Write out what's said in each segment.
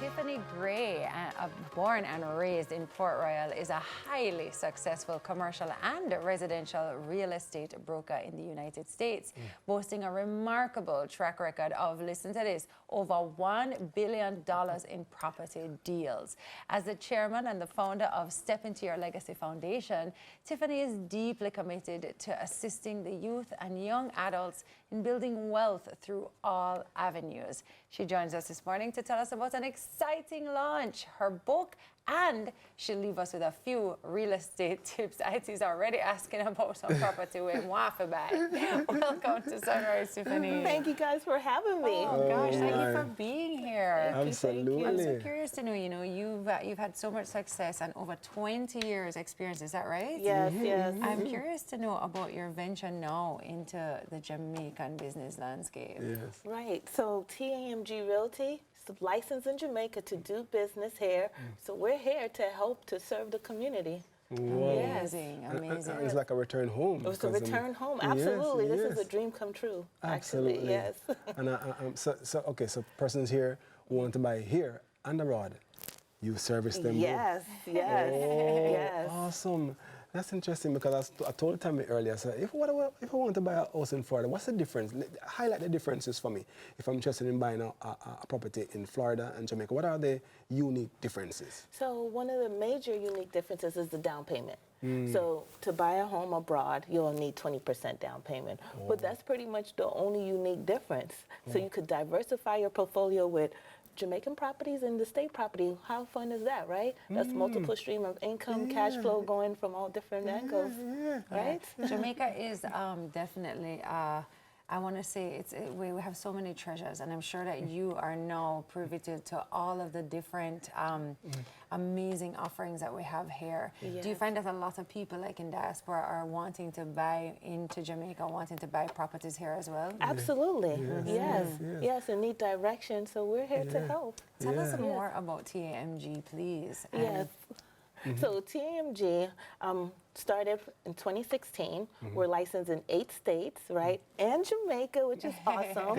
Tiffany Gray, born and raised in Port Royal, is a highly successful commercial and residential real estate broker in the United States, boasting a remarkable track record of, listen to this, over $1 billion in property deals. As the chairman and the founder of Step Into Your Legacy Foundation, Tiffany is deeply committed to assisting the youth and young adults in building wealth through all avenues. She joins us this morning to tell us about an exciting launch, her book, and she'll leave us with a few real estate tips. She's already asking about some property we want to buy. Welcome to Sunrise, Tiffany. Thank you guys for having me. Oh gosh, thank you for being here. Absolutely. I'm so curious to know, you've had so much success and over 20 years experience, is that right? Yes, yes. I'm curious to know about your venture now into the Jamaican business landscape. Yes. Right. So TAMG Realty is licensed in Jamaica to do business here. So we're here to help to serve the community. Wow. Amazing, amazing. It's like a return home. It's a return home. Yes, Absolutely. This is yes. a dream come true. Absolutely. Actually, yes. And so persons here who want to buy here and abroad, you service them both. Yes, yes, Oh, yes. awesome. That's interesting because I told Tami earlier, so if I want to buy a house in Florida, what's the difference? Highlight the differences for me. If I'm interested in buying a property in Florida and Jamaica, what are the unique differences? So one of the major unique differences is the down payment. So to buy a home abroad, you'll need 20% down payment. But that's pretty much the only unique difference. So you could diversify your portfolio with Jamaican properties and the state property. How fun is that, right? That's multiple stream of income, cash flow going from all different angles, right? Jamaica is definitely, I want to say, we have so many treasures, and I'm sure that you are now privy to all of the different amazing offerings that we have here. Yes. Do you find that a lot of people, like in diaspora, are wanting to buy into Jamaica, wanting to buy properties here as well? Absolutely. Yes, and need direction, so we're here to help. Tell us more about TAMG, please. Yes. So TAMG started in 2016. We're licensed in 8 states, right? And Jamaica, which is awesome.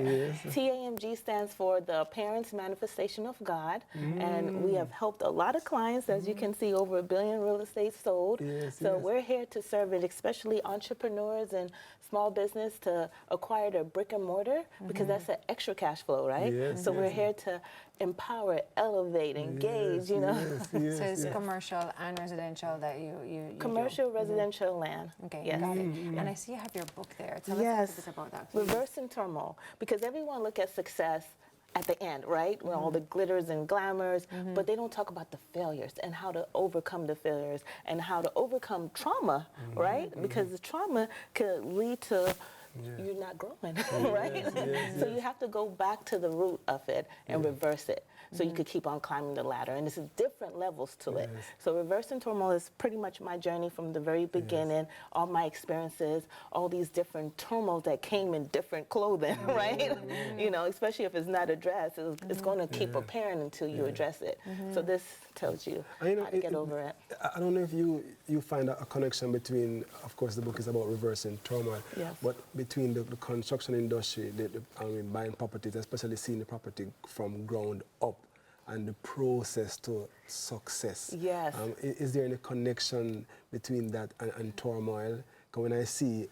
TAMG stands for the Parents Manifestation of God. And we have helped a lot of clients, as you can see, over $1 billion real estate sold. So we're here to serve it, especially entrepreneurs and small business to acquire their brick and mortar, because that's an extra cash flow, right? So we're here to empower, elevate, engage, you know. So it's commercial and residential that you Commercial, residential land. Okay, Yes. got it. And I see you have your book there. Tell us a little bit about that, please. Reversing turmoil, because everyone look at success at the end, right? With all the glitters and glamours, but they don't talk about the failures and how to overcome the failures and how to overcome trauma, right? Because the trauma could lead to you're not growing, right? So you have to go back to the root of it and reverse it so you could keep on climbing the ladder. And there's different levels to it. So reversing turmoil is pretty much my journey from the very beginning, all my experiences, all these different turmoils that came in different clothing, right? You know, especially if it's not addressed, it's going to keep appearing until you address it. So this tells you how to get over it. I don't know if you find a connection between, of course, the book is about reversing turmoil, but between the construction industry, buying properties, especially seeing the property from ground up, and the process to success. Yes. Is there any connection between that and turmoil? Because when I see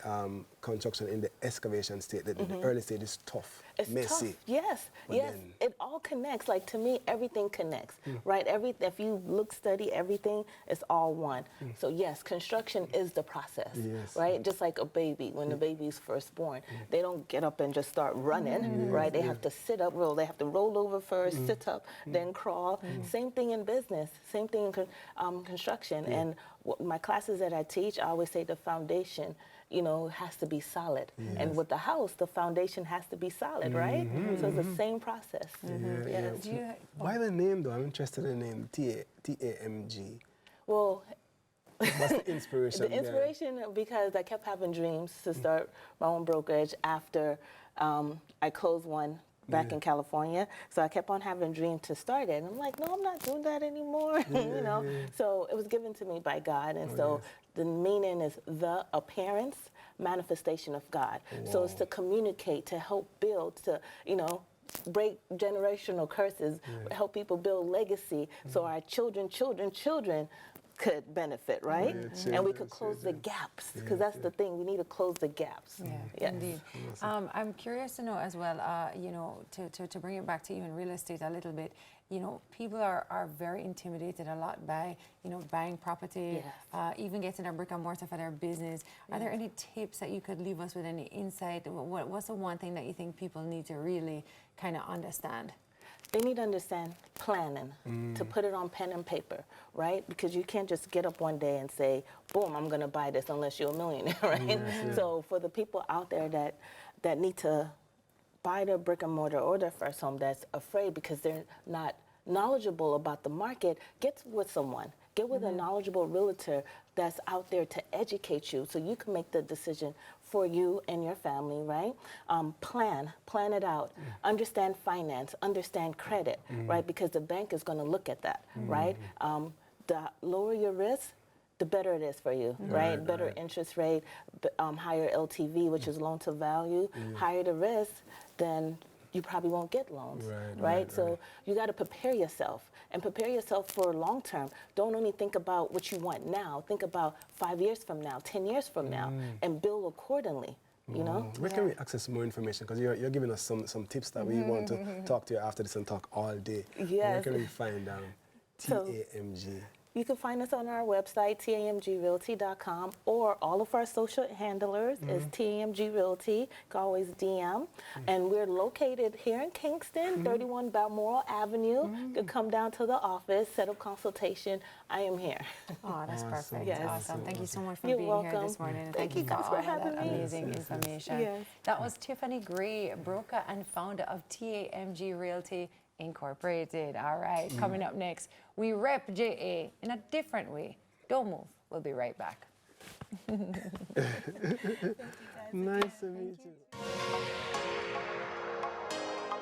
construction in the excavation state, the early stage is tough, it's messy. Tough. Yes, it all connects. Like, to me, everything connects, right? If you look, study everything, it's all one. So yes, construction is the process, right? Just like a baby, when the baby's first born, they don't get up and just start running, right? They have to sit up, they have to roll over first, sit up, then crawl. Same thing in business, same thing in construction. And my classes that I teach, I always say the foundation, you know, has to be solid. And with the house, the foundation has to be solid, right? So it's the same process. Why the name, though? I'm interested in the name, TAMG. Well, what's the inspiration? The inspiration, because I kept having dreams to start my own brokerage after I closed one back in California. So I kept on having dreams to start it. And I'm like, no, I'm not doing that anymore, you know? So it was given to me by God. And so the meaning is the appearance manifestation of God. So it's to communicate, to help build, to, you know, break generational curses, help people build legacy, so our children could benefit, right? And we could close the gaps, because that's the thing. We need to close the gaps. Yeah, indeed. I'm curious to know as well, you know, to bring it back to even real estate a little bit, you know, people are very intimidated a lot by, you know, buying property, even getting a brick and mortar for their business. Are there any tips that you could leave us with, any insight? What's the one thing that you think people need to really kind of understand? They need to understand planning, to put it on pen and paper, right? Because you can't just get up one day and say, boom, I'm going to buy this, unless you're a millionaire, right? So for the people out there that need to buy their brick and mortar or their first home, that's afraid because they're not knowledgeable about the market, get with someone. Get with a knowledgeable realtor that's out there to educate you, so you can make the decision for you and your family, right? Plan it out. Understand finance, understand credit, right? Because the bank is going to look at that, right? The lower your risk, the better it is for you, right? Better interest rate, higher LTV, which is loan to value. Higher the risk, then you probably won't get loans, right? So you got to prepare yourself, and prepare yourself for long term. Don't only think about what you want now. Think about 5 years from now, 10 years from now, and build accordingly. You know? Where can we access more information? Because you're giving us some tips that we want to talk to you after this and talk all day. Where can we find TAMG? You can find us on our website, tamgrealty.com, or all of our social handlers is TAMG Realty. You can always DM. And we're located here in Kingston, 31 Balmoral Avenue. You can come down to the office, set up consultation. I am here. Oh, that's perfect. Yes. Awesome. Thank you so much for You're being welcome. here this morning. And Thank you guys for for having that me. amazing information. Yes. That was Tiffany Gray, broker and founder of TAMG Realty Incorporated. All right, coming up next, we rep JA in a different way. Don't move. We'll be right back. Nice to meet you.